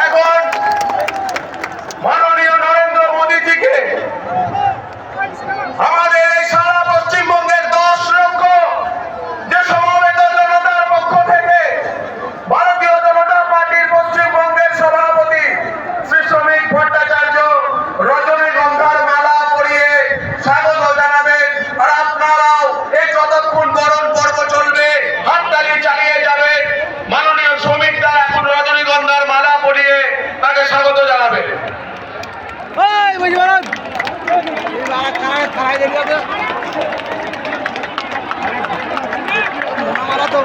এখন মাননীয় নরেন্দ্র মোদীজিকে আমাদের এই সারা পশ্চিমবঙ্গের 10 লক্ষ যে সমবেত জনতার পক্ষ থেকে ভারতীয় জনতা পার্টির পশ্চিমবঙ্গের সভাপতি শ্রী শ্রমিক ভট্টাচার্য রজনীগন্ধার মালা পরিয়ে স্বাগত জানাবেন। আর আপনারাও এই যতক্ষণ বরণ পর্ব চলবে হাততালি চালিয়ে যাবেন। মাননীয় শ্রমিকরা এখন রজনীগন্ধার মালা পরিয়ে তাকে স্বাগত জানাবেন। তো